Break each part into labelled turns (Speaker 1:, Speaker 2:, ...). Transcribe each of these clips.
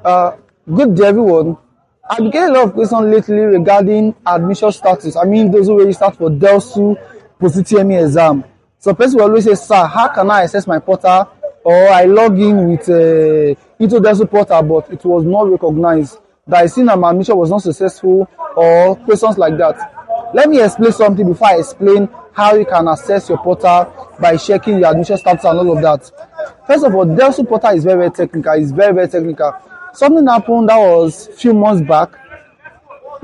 Speaker 1: Good day, everyone. I've been getting a lot of questions lately regarding admission status. I mean, those who registered for DELSU Prospective exam. So, person will always say, "Sir, how can I access my portal?" Or I log in with into DELSU portal, but it was not recognized. That I seen that my admission was not successful, or questions like that. Let me explain something before I explain how you can access your portal by checking your admission status and all of that. First of all, DELSU portal is very technical. It's very technical. Something happened that was a few months back.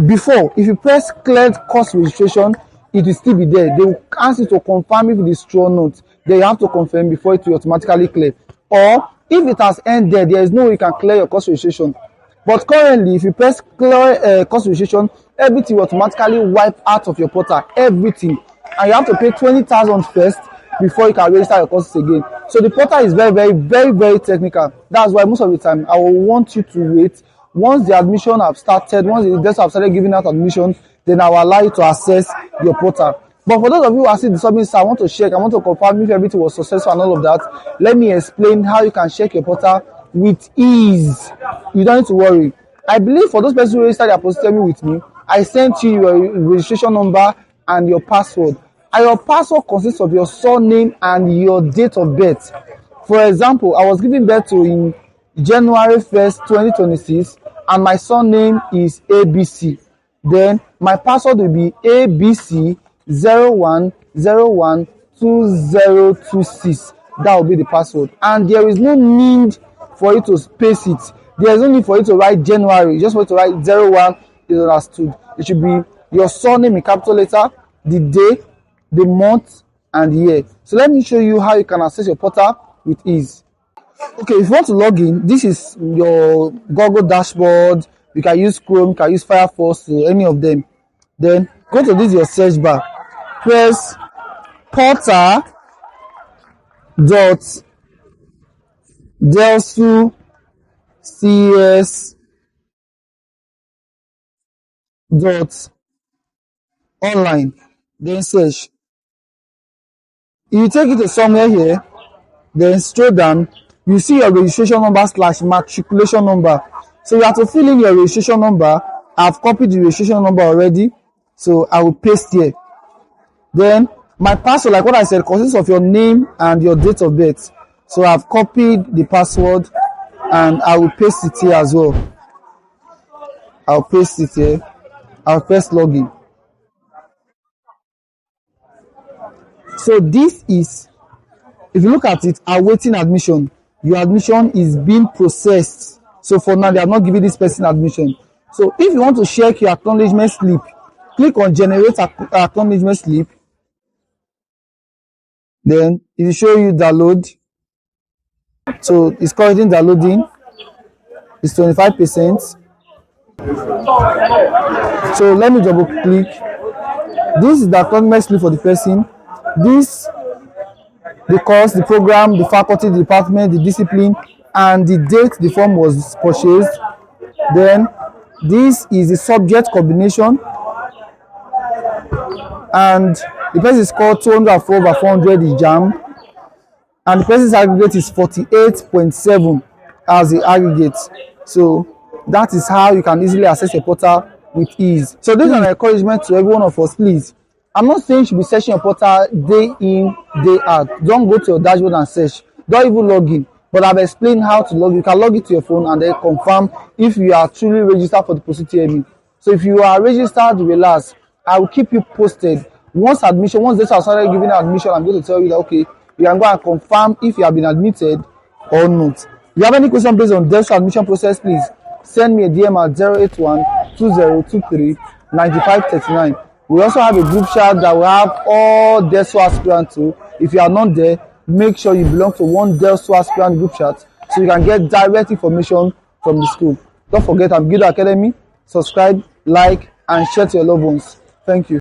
Speaker 1: Before, if you press cleared course registration, it will still be there. They will ask you to confirm if it is true or not. Then you have to confirm before it will automatically clear. Or if it has ended, there is no way you can clear your course registration. But currently, if you press clear course registration, everything will automatically wipe out of your portal. Everything. And you have to pay 20,000 first before you can register your courses again. So the portal is very technical. That's why most of the time I will want you to wait. Once the admission have started, once the DELSU have started giving out admission, then I will allow you to access your portal. But for those of you who are still disturbing, sir, I want to check, I want to confirm if everything was successful and all of that. Let me explain how you can check your portal with ease. You don't need to worry. I believe for those persons who registered their Prospective with me, I sent you your registration number and your password. And your password consists of your surname and your date of birth. For example, I was giving birth to in January 1st, 2026, and my surname is ABC. Then my password will be ABC01012026. That will be the password. And there is no need for you to space it. There is no need for you to write January. Just for you to write 01 is understood. It should be your surname in capital letter, the day, the month, and the year. So let me show you how you can access your portal with ease. Okay, if you want to log in, this is your Google dashboard. You can use Chrome, you can use Firefox, any of them. Then go to this your search bar. Press portal.delsu.cs.online. Then search. You take it to somewhere here, then scroll down, you see your registration number / matriculation number. So you have to fill in your registration number. I've copied the registration number already, so I will paste here. Then my password, like what I said, consists of your name and your date of birth. So I've copied the password and I will paste it here as well. I'll paste it here. I'll press login. So this is, if you look at it, awaiting admission. Your admission is being processed. So for now, they are not giving this person admission. So if you want to check your acknowledgement slip, click on generate acknowledgement slip. Then it will show you download. So it's currently downloading. It's 25%. So let me double click. This is the acknowledgement slip for the person. This, the course, the program, the faculty, the department, the discipline, and the date the form was purchased. Then this is the subject combination, and the person scored 204/400 exam, and the person's aggregate is 48.7 as the aggregate. So that is how you can easily access your portal with ease. So this is an encouragement to every one of us, please. I'm not saying you should be searching your portal day in, day out. Don't go to your dashboard and search. Don't even log in. But I've explained how to log in. You can log it to your phone and then confirm if you are truly registered for the Prospective. So if you are registered, relax. I will keep you posted. Once they started giving admission, I'm going to tell you that, okay, you can go and confirm if you have been admitted or not. If you have any question based on DELSU admission process, please send me a DM at 081-2023-9539. We also have a group chat that will have all DELSU aspirants too. If you are not there, make sure you belong to one DELSU aspirant group chat so you can get direct information from the school. Don't forget, I'm Guido Academy. Subscribe, like, and share to your loved ones. Thank you.